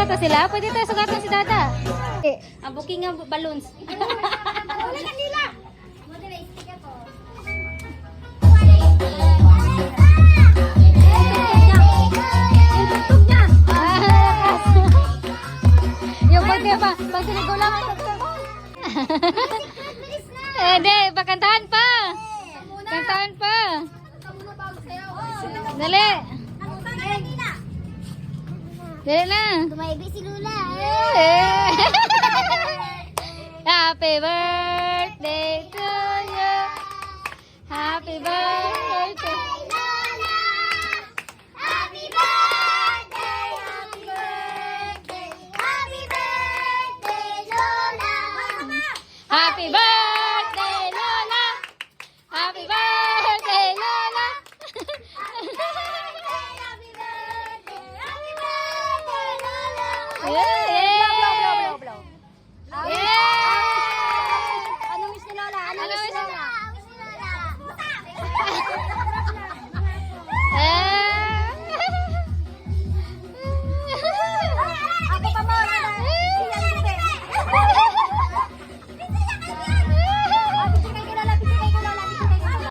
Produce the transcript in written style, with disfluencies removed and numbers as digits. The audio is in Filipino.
sugatan sila? Pwede tayo sugatan si Dada. Ang booking ng balloons. Wala kanila. Yung pagka pa, pag sinigaw lang ang hindi, pakantahan pa. Kantahan pa. Dali. Dali na. Tumaybi si Lula. Happy birthday to you. Happy birthday. Happy birthday, happy birthday, happy birthday, Lola. Happy birthday, Lola. Happy birthday, Lola. Happy birthday, Lola. Yeah.